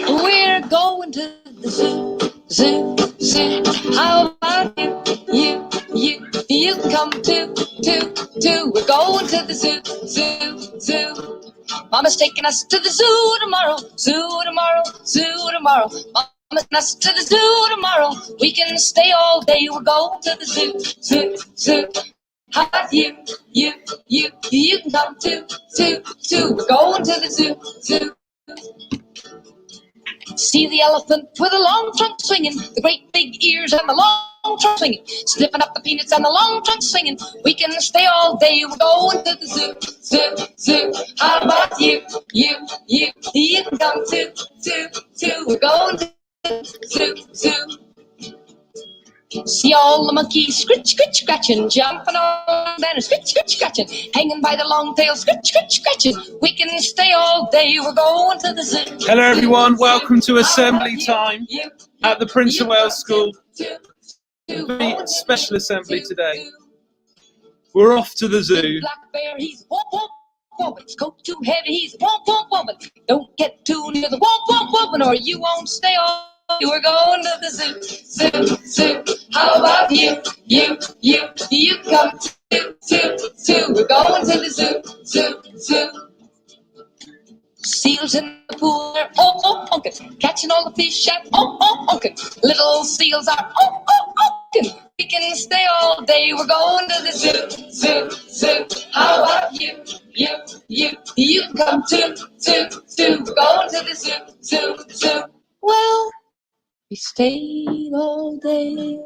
We're going to the zoo, zoo, zoo. How about you come too. We're going to the zoo, zoo, zoo. Mama's taking us to the zoo tomorrow, zoo tomorrow, zoo tomorrow. Mama's taking us to the zoo tomorrow. We can stay all day. We're going to the zoo, zoo, zoo. How about you can come too. We're going to the zoo, zoo. See the elephant with a long trunk swinging, the great big ears and the long trunk swinging, sniffing up the peanuts and the long trunk swinging. We can stay all day. We're going to the zoo, zoo, zoo. How about you can come too. We're going to the zoo, zoo. See all the monkeys scritch, scritch, scratching, jumping on banners, scritch, scritch, scratching, hanging by the long tail, scritch, scritch, scratching. We can stay all day. We're going to the zoo. Hello everyone, welcome to assembly time at the Prince of Wales School. A very special assembly today. We're off to the zoo. Black bear, he's womp womp woman. His coat too heavy, he's womp womp woman. Don't get too near the womp womp woman, or you won't stay all. We're going to the zoo, zoo, zoo. How about you come too. We're going to the zoo, zoo, zoo. Seals in the pool are honkin', catching all the fish and honkin'. Little seals are honkin'. We can stay all day. We're going to the zoo, zoo, zoo. How about you can come too. We're going to the zoo, zoo, zoo. Well, we stayed all day.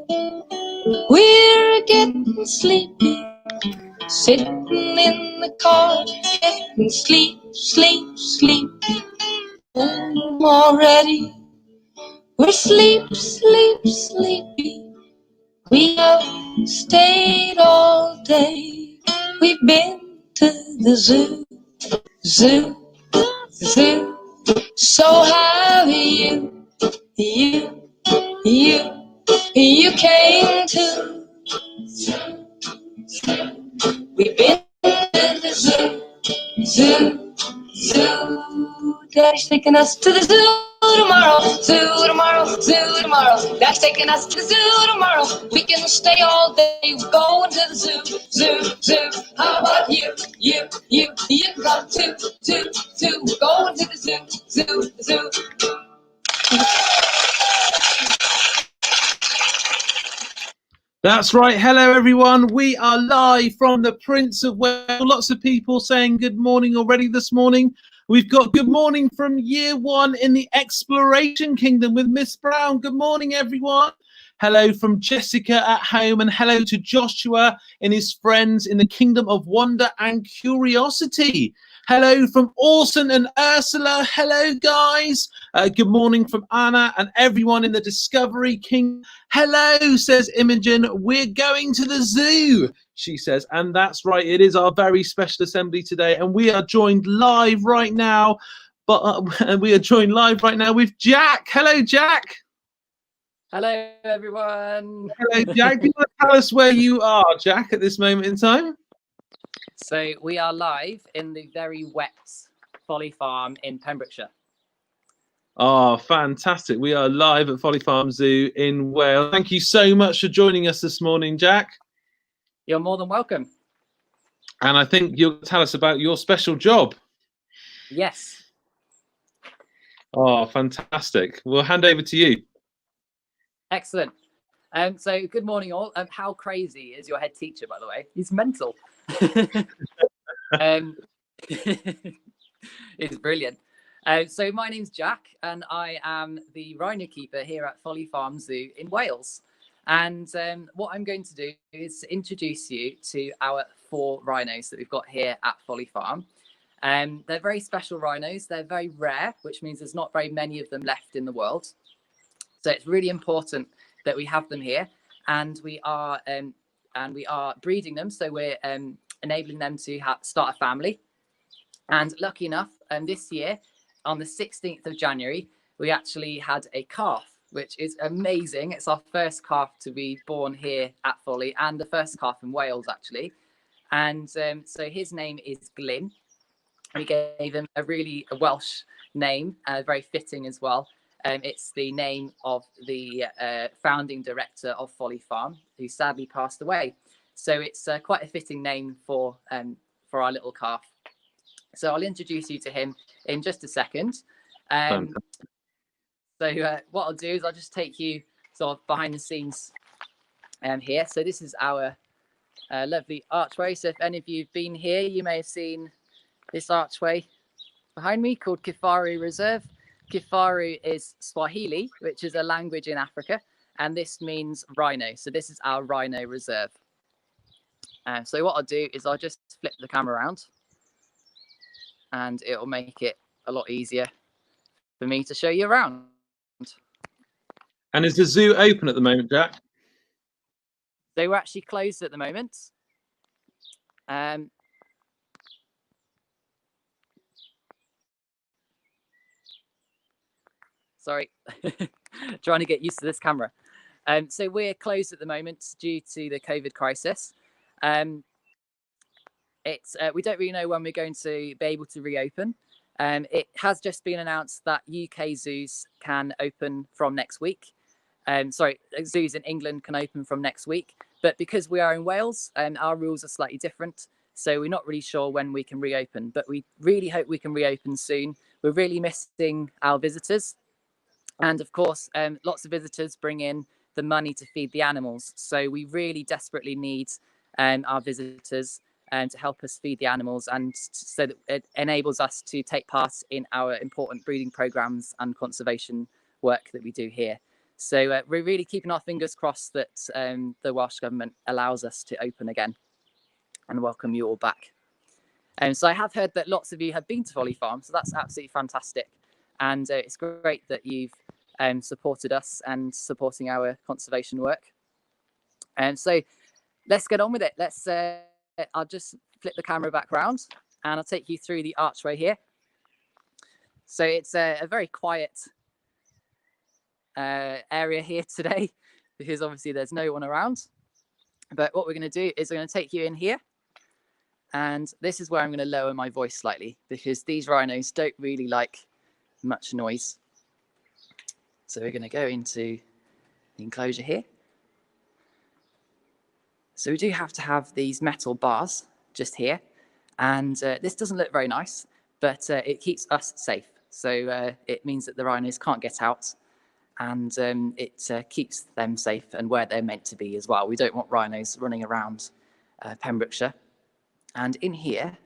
We're getting sleepy, sitting in the car, getting sleepy. Home already. We're sleepy. We have stayed all day. We've been to the zoo, zoo, zoo. So have you came to. We've been to the zoo, zoo, zoo. Daddy's taking us to the zoo tomorrow, zoo tomorrow, zoo tomorrow. Daddy's taking us to the zoo tomorrow. We can stay all day. We're going to the zoo, zoo, zoo. How about you come too. We're going to the zoo, zoo, zoo. That's right, hello everyone. We are live from the Prince of Wales. Lots of people saying good morning already this morning. We've got good morning from year one in the Exploration Kingdom with Miss Brown. Good morning, everyone. Hello from Jessica at home, and hello to Joshua and his friends in the Kingdom of Wonder and Curiosity. Hello from Orson and Ursula. Hello, guys. Good morning from Anna and everyone in the Discovery King. Hello, says Imogen. We're going to the zoo, she says. And that's right. It is our very special assembly today. And we are joined live right now. We are joined live right now with Jack. Hello, Jack. Hello, everyone. Hello, Jack. Do you want to tell us where you are, Jack, at this moment in time? So we are live in the very wet Folly Farm in Pembrokeshire. Oh, fantastic. We are live at Folly Farm Zoo in Wales. Thank you so much for joining us this morning, Jack. You're more than welcome. And I think you'll tell us about your special job. Yes. Oh, fantastic. We'll hand over to you. Excellent. So good morning, all. How crazy is your head teacher, by the way? He's mental. It's brilliant. So my name's Jack, and I am the rhino keeper here at Folly Farm Zoo in Wales. And what I'm going to do is introduce you to our 4 rhinos that we've got here at Folly Farm. They're very special rhinos. They're very rare, which means there's not very many of them left in the world. So it's really important that we have them here, and we are breeding them. So we're enabling them to start a family. And lucky enough, this year, on the 16th of January, we actually had a calf, which is amazing. It's our first calf to be born here at Folly, and the first calf in Wales, actually. And so his name is Glyn. We gave him a Welsh name, very fitting as well. It's the name of the founding director of Folly Farm, who sadly passed away. So it's quite a fitting name for our little calf. So I'll introduce you to him in just a second. So what I'll do is I'll just take you sort of behind the scenes here. So this is our lovely archway. So if any of you have been here, you may have seen this archway behind me called Kifaru Reserve. Kifaru is Swahili, which is a language in Africa, and this means rhino. So this is our rhino reserve. So what I'll do is I'll just flip the camera around, and it will make it a lot easier for me to show you around. And is the zoo open at the moment, Jack? They were actually closed at the moment. Sorry, trying to get used to this camera. So we're closed at the moment due to the COVID crisis. We don't really know when we're going to be able to reopen. It has just been announced that UK zoos can open from next week. Zoos in England can open from next week. But because we are in Wales, our rules are slightly different. So we're not really sure when we can reopen, but we really hope we can reopen soon. We're really missing our visitors. And of course, lots of visitors bring in the money to feed the animals. So we really desperately need our visitors to help us feed the animals, and so that it enables us to take part in our important breeding programs and conservation work that we do here. So we're really keeping our fingers crossed that the Welsh Government allows us to open again and welcome you all back. So I have heard that lots of you have been to Folly Farm, so that's absolutely fantastic. And it's great that you've supported us and supporting our conservation work. And so let's get on with it. I'll just flip the camera back around and I'll take you through the archway here. So it's a very quiet area here today because obviously there's no one around. But what we're going to do is we're going to take you in here. And this is where I'm going to lower my voice slightly because these rhinos don't really like much noise. So we're going to go into the enclosure here. So we do have to have these metal bars just here. And this doesn't look very nice, but it keeps us safe. So it means that the rhinos can't get out, and it keeps them safe and where they're meant to be as well. We don't want rhinos running around Pembrokeshire. And in here,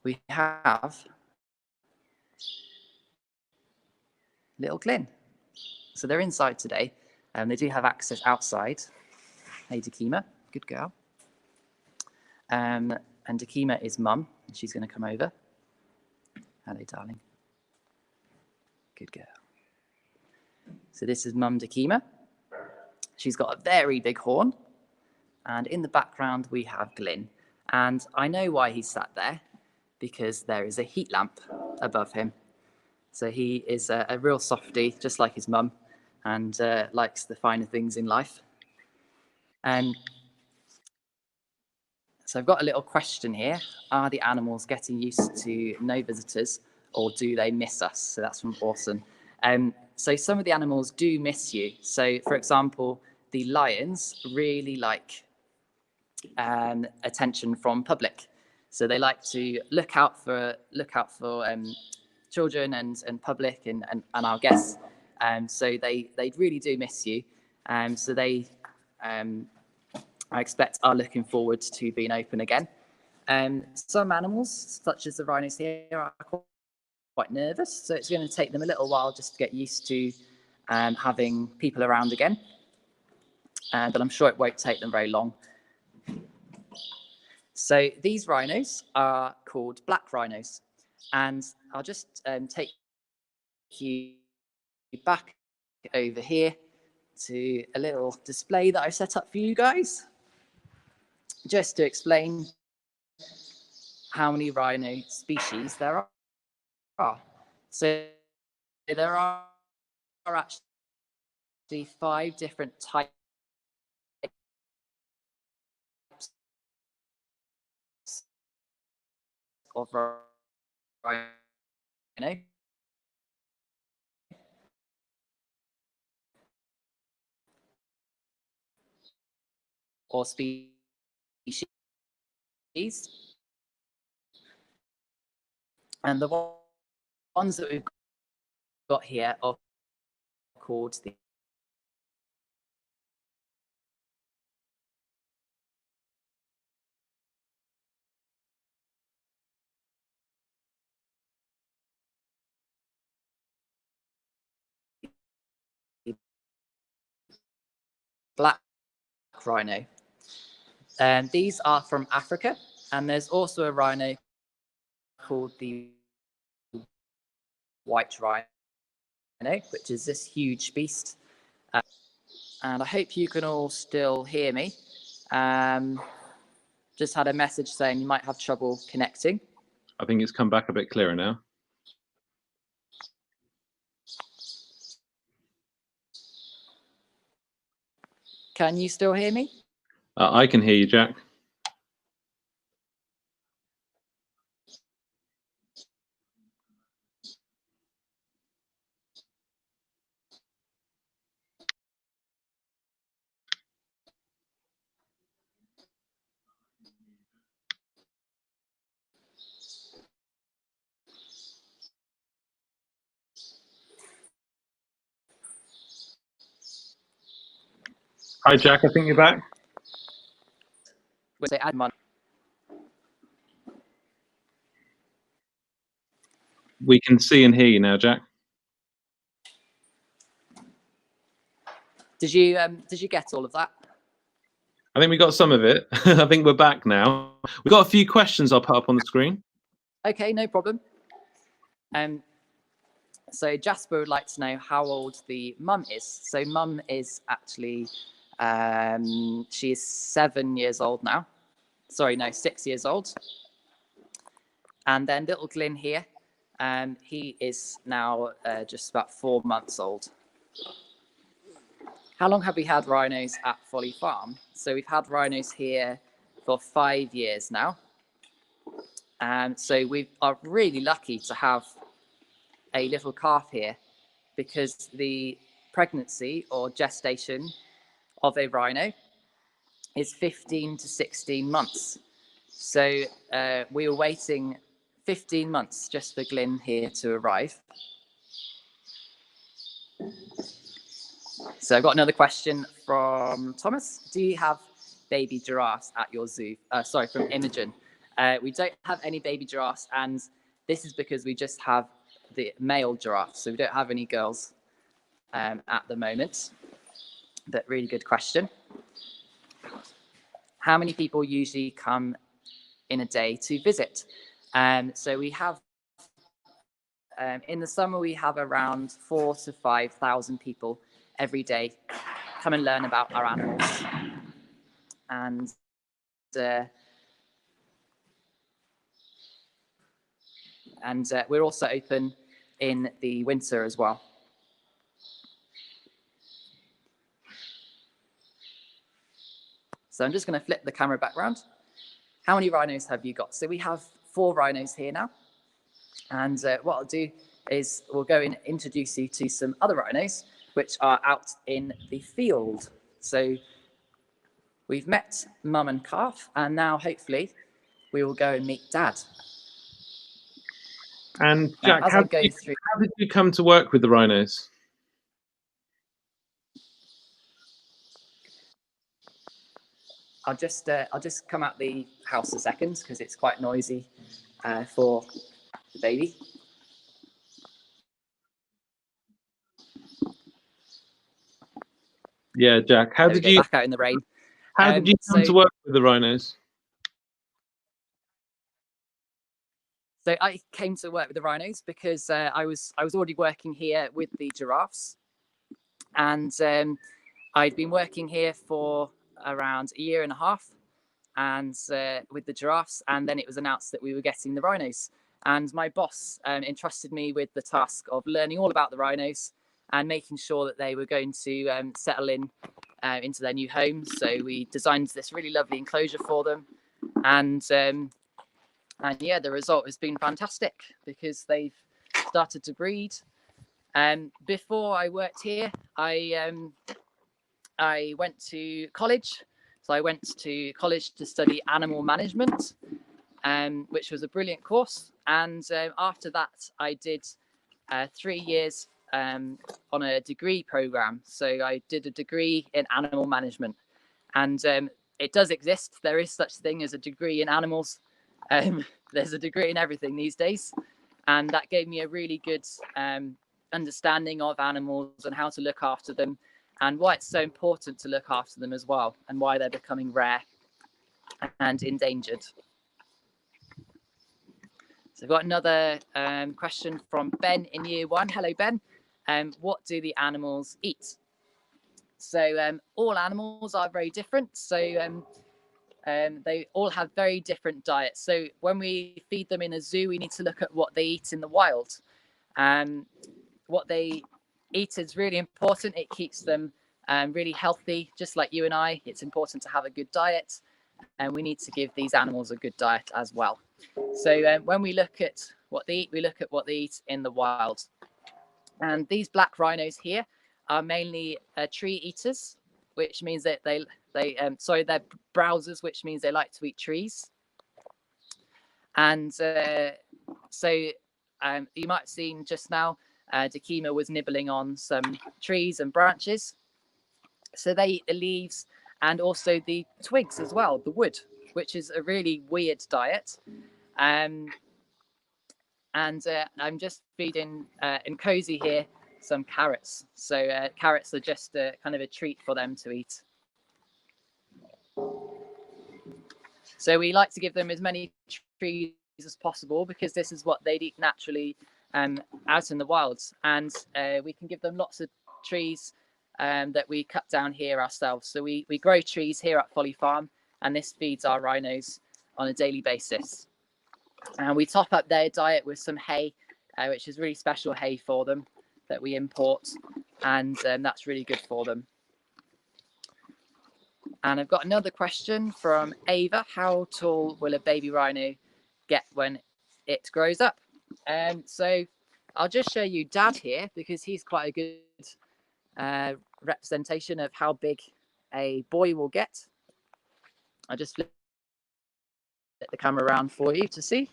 we have little Glyn. So they're inside today, and they do have access outside. Hey, Dakima, good girl. And Dakima is mum, and she's going to come over. Hello, darling. Good girl. So this is mum Dakima. She's got a very big horn. And in the background, we have Glyn. And I know why he's sat there, because there is a heat lamp above him. So he is a real softie, just like his mum, and likes the finer things in life. So I've got a little question here. Are the animals getting used to no visitors, or do they miss us? So that's from Orson. So some of the animals do miss you. So for example, the lions really like attention from public. So they like to look out for children and public and our guests. So they really do miss you. So they, I expect, are looking forward to being open again. Some animals, such as the rhinos here, are quite nervous. So it's going to take them a little while just to get used to having people around again. But I'm sure it won't take them very long. So these rhinos are called black rhinos. And I'll just take you back over here to a little display that I set up for you guys, just to explain how many rhino species there are. So there are actually 5 different types of rhino. or species. And the ones that we've got here are called the black rhino. And these are from Africa, and there's also a rhino called the white rhino, which is this huge beast. And I hope you can all still hear me. Just had a message saying you might have trouble connecting. I think it's come back a bit clearer now. Can you still hear me? I can hear you, Jack. Hi, Jack. I think you're back. We'll say Admon. We can see and hear you now, Jack. Did you get all of that? I think we got some of it. I think we're back now. We've got a few questions I'll put up on the screen. Okay, no problem. So Jasper would like to know how old the mum is. So mum is actually, she is 7 years old now. Sorry, no, 6 years old. And then little Glyn here, he is now just about 4 months old. How long have we had rhinos at Folly Farm? So we've had rhinos here for 5 years now. So we are really lucky to have a little calf here, because the pregnancy or gestation of a rhino is 15 to 16 months. So we were waiting 15 months just for Glyn here to arrive. So I've got another question from Thomas. Do you have baby giraffes at your zoo? Sorry, from Imogen. We don't have any baby giraffes, and this is because we just have the male giraffes, so we don't have any girls at the moment. But really good question. How many people usually come in a day to visit? So we have, in the summer, we have around 4,000 to 5,000 people every day come and learn about our animals. And we're also open in the winter as well. So I'm just going to flip the camera back around. How many rhinos have you got? So we have 4 rhinos here now. And what I'll do is we'll go and introduce you to some other rhinos, which are out in the field. So we've met mum and calf, and now hopefully we will go and meet dad. And Jack, how did you come to work with the rhinos? I'll just come out the house a second because it's quite noisy for the baby. Yeah, Jack. How did you back out in the rain? How did you come to work with the rhinos? So I came to work with the rhinos because I was already working here with the giraffes, and I'd been working here for around a year and a half, and with the giraffes, and then it was announced that we were getting the rhinos, and my boss entrusted me with the task of learning all about the rhinos and making sure that they were going to settle in into their new home. So we designed this really lovely enclosure for them, and yeah, the result has been fantastic because they've started to breed. Before I worked here, I went to college. So I went to college to study animal management, which was a brilliant course. And after that, I did 3 years on a degree program. So I did a degree in animal management, and it does exist. There is such thing as a degree in animals. There's a degree in everything these days, and that gave me a really good understanding of animals and how to look after them, and why it's so important to look after them as well, and why they're becoming rare and endangered. So I've got another question from Ben in year 1. Hello, Ben. What do the animals eat? So all animals are very different. So they all have very different diets. So when we feed them in a zoo, we need to look at what they eat in the wild. What they eat is really important. It keeps them really healthy, just like you and I. It's important to have a good diet, and we need to give these animals a good diet as well. So when we look at what they eat, we look at what they eat in the wild. And these black rhinos here are mainly tree eaters, which means that they're browsers, which means they like to eat trees. And so you might have seen just now, Dakima was nibbling on some trees and branches. So they eat the leaves and also the twigs as well, the wood, which is a really weird diet. And I'm just feeding in Cozy here some carrots. So carrots are just kind of a treat for them to eat. So we like to give them as many trees as possible, because this is what they'd eat naturally out in the wilds. And we can give them lots of trees that we cut down here ourselves. So we grow trees here at Folly Farm, and this feeds our rhinos on a daily basis. And we top up their diet with some hay, which is really special hay for them that we import, and that's really good for them. And I've got another question from Ava. How tall will a baby rhino get when it grows up? So I'll just show you Dad here, because he's quite a good representation of how big a boy will get. I'll just flip the camera around for you to see.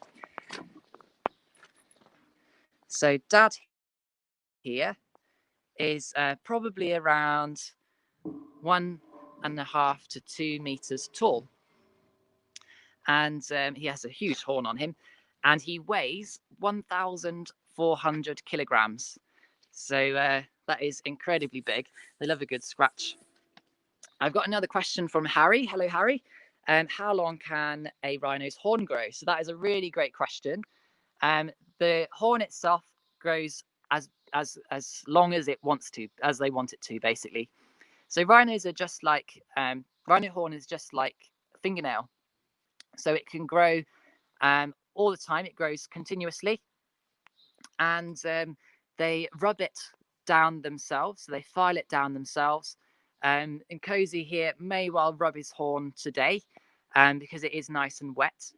So Dad here is probably around 1.5 to 2 meters tall, and he has a huge horn on him, and he weighs 1,400 kilograms. So that is incredibly big. They love a good scratch. I've got another question from Harry. Hello, Harry. How long can a rhino's horn grow? So that is a really great question. The horn itself grows as long as it wants to, as they want it to, basically. So rhinos are just like rhino horn is just like a fingernail. So it can grow all the time. It grows continuously, and they rub it down themselves. So they file it down themselves. And Cozy here may well rub his horn today, because it is nice and wet.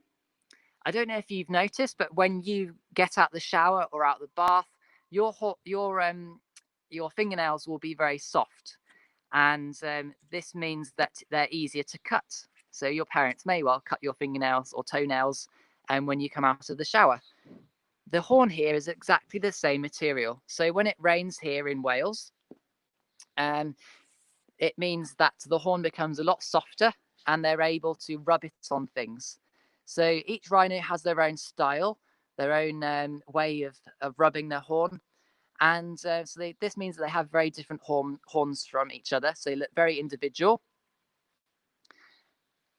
I don't know if you've noticed, but when you get out the shower or out the bath, your fingernails will be very soft, and this means that they're easier to cut. So your parents may well cut your fingernails or toenails when you come out of the shower. The horn here is exactly the same material. So when it rains here in Wales, it means that the horn becomes a lot softer, and they're able to rub it on things. So each rhino has their own style, their own way of rubbing their horn. And so this means that they have very different horns from each other. So they look very individual.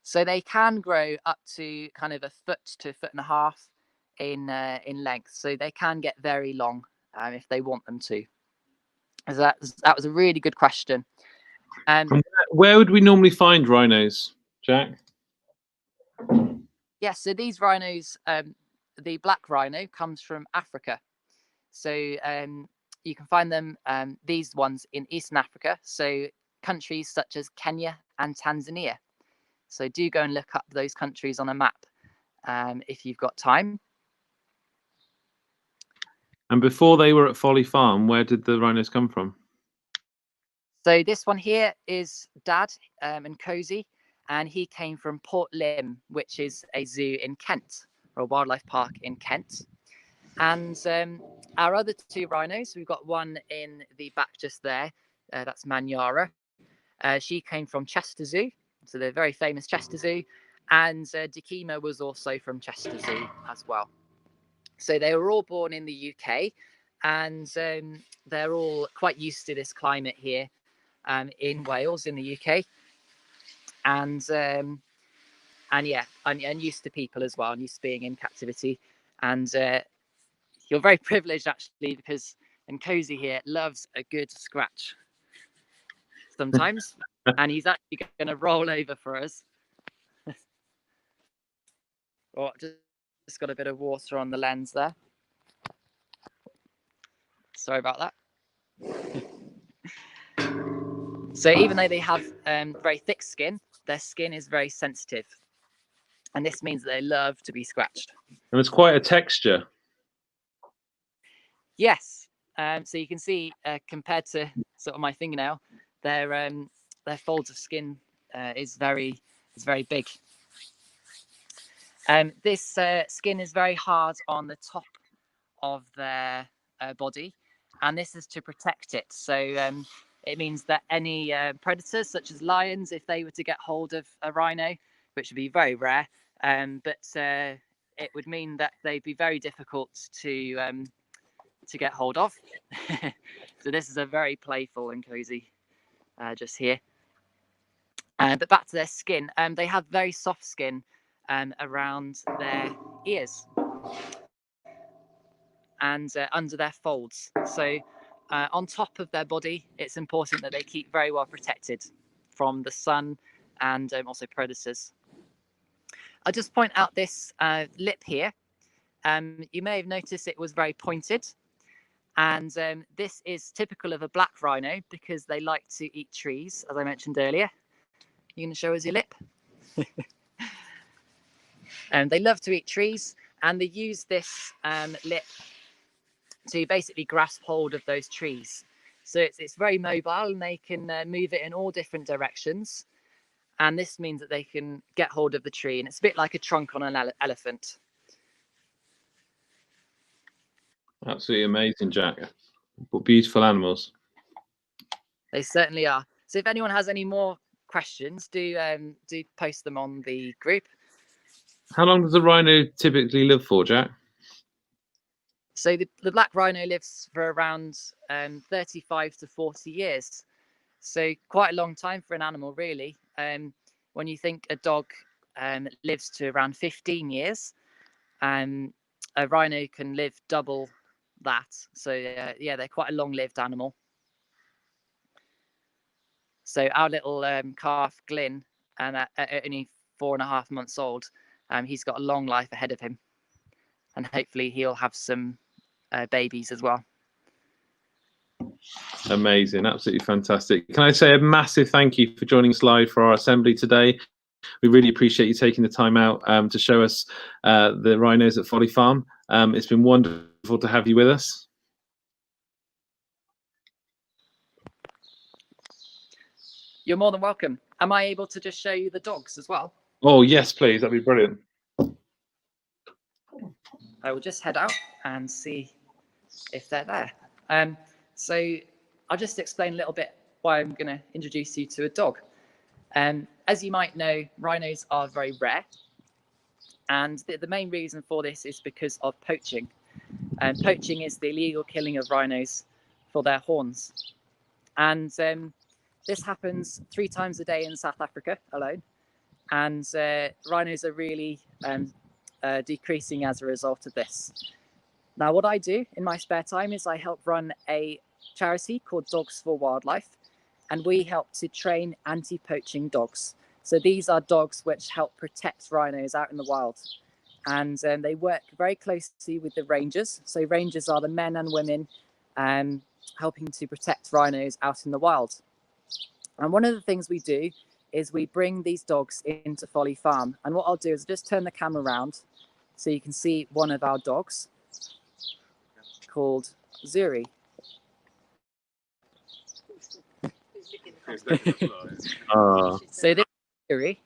So they can grow up to kind of 1 foot to 1.5 foot in length. So they can get very long if they want them to. So that was a really good question. Where would we normally find rhinos, Jack? Yes, so these rhinos, the black rhino comes from Africa. So you can find them, these ones, in Eastern Africa. So countries such as Kenya and Tanzania. So do go and look up those countries on a map if you've got time. And before they were at Folly Farm, where did the rhinos come from? So this one here is Dad and Cozy, and he came from Port Lympne, which is a zoo in Kent, or a wildlife park in Kent. And our other 2 rhinos, we've got one in the back just there, that's Manyara. She came from Chester Zoo, so the very famous Chester Zoo, and Dikima was also from Chester Zoo as well. So they were all born in the UK, and they're all quite used to this climate here in Wales, in the UK, and yeah, and used to people as well, and used to being in captivity. And you're very privileged actually, because Nkosi here loves a good scratch sometimes, and he's actually going to roll over for us. Oh, just got a bit of water on the lens there. Sorry about that. So even though they have very thick skin, their skin is very sensitive, and this means that they love to be scratched. And it's quite a texture. Yes. So you can see, compared to sort of my fingernail, their folds of skin is very big. This skin is very hard on the top of their body, and this is to protect it. So it means that any predators, such as lions, if they were to get hold of a rhino, which would be very rare, but it would mean that they'd be very difficult to get hold of. So this is a very playful Nkosi just here. But back to their skin, they have very soft skin around their ears and under their folds. So on top of their body, it's important that they keep very well protected from the sun and also predators. I'll just point out this lip here. You may have noticed it was very pointed. And this is typical of a black rhino because they like to eat trees, as I mentioned earlier. You going to show us your lip? And they love to eat trees, and they use this lip to basically grasp hold of those trees. So it's very mobile, and they can move it in all different directions. And this means that they can get hold of the tree, and it's a bit like a trunk on an elephant. Absolutely amazing, Jack. What beautiful animals. They certainly are. So if anyone has any more questions, do post them on the group. How long does a rhino typically live for, Jack? So the black rhino lives for around 35 to 40 years. So quite a long time for an animal, really. When you think a dog lives to around 15 years, a rhino can live double that. So yeah, they're quite a long-lived animal. So our little calf, Glyn, and at only 4.5 months old, he's got a long life ahead of him. And hopefully he'll have some babies as well. Amazing, absolutely fantastic. Can I say a massive thank you for joining us live for our assembly today? We really appreciate you taking the time out to show us the rhinos at Folly Farm. It's been wonderful to have you with us. You're more than welcome. Am I able to just show you the dogs as well? Oh, yes, please. That'd be brilliant. I will just head out and see if they're there. So I'll just explain a little bit why I'm going to introduce you to a dog. As you might know, rhinos are very rare. And the main reason for this is because of poaching. Poaching is the illegal killing of rhinos for their horns. And this happens 3 times a day in South Africa alone. And rhinos are really decreasing as a result of this. Now, what I do in my spare time is I help run a charity called Dogs for Wildlife, and we help to train anti-poaching dogs. So these are dogs which help protect rhinos out in the wild. And they work very closely with the rangers. So rangers are the men and women helping to protect rhinos out in the wild. And one of the things we do is we bring these dogs into Folly Farm. And what I'll do is just turn the camera around so you can see one of our dogs called Zuri. So this is Zuri.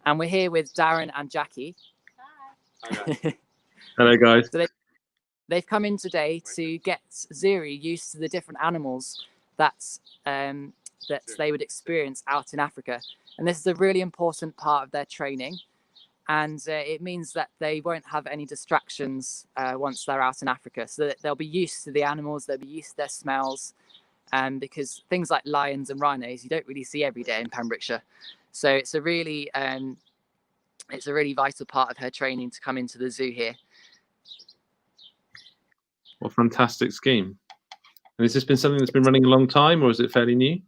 And we're here with Darren and Jackie. Hi. Hello, guys. So they've come in today to get Zuri used to the different animals that they would experience out in Africa. And this is a really important part of their training. And it means that they won't have any distractions once they're out in Africa. So that they'll be used to the animals, they'll be used to their smells. Because things like lions and rhinos, you don't really see every day in Pembrokeshire. So it's a really vital part of her training to come into the zoo here. What a fantastic scheme. And has this been something that's been running a long time, or is it fairly new?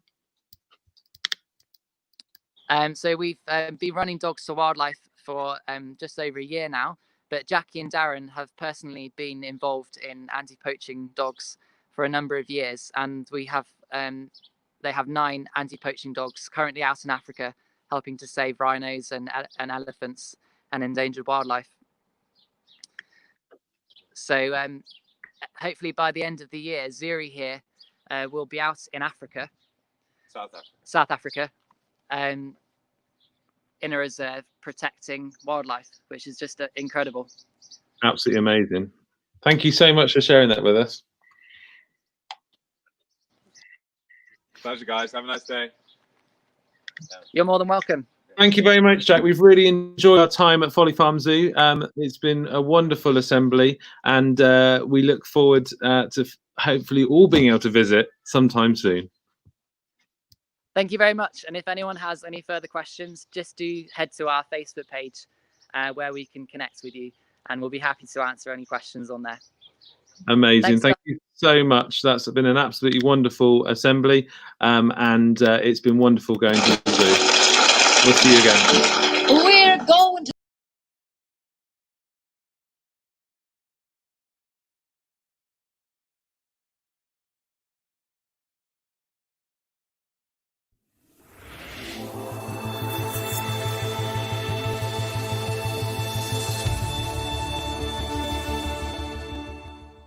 So we've been running Dogs to Wildlife for just over a year now, but Jackie and Darren have personally been involved in anti-poaching dogs for a number of years, and they have 9 anti-poaching dogs currently out in Africa helping to save rhinos and elephants and endangered wildlife. So hopefully by the end of the year, Zuri here will be out in Africa, South Africa, in a reserve protecting wildlife, which is just incredible. Absolutely amazing. Thank you so much for sharing that with us. Pleasure, guys. Have a nice day. You're more than welcome. Thank you very much, Jack. We've really enjoyed our time at Folly Farm Zoo. It's been a wonderful assembly, and we look forward to hopefully all being able to visit sometime soon. Thank you very much. And if anyone has any further questions, just do head to our Facebook page where we can connect with you, and we'll be happy to answer any questions on there. Amazing. Thank you so much. That's been an absolutely wonderful assembly, and it's been wonderful going to the zoo. We'll see you again. We're going to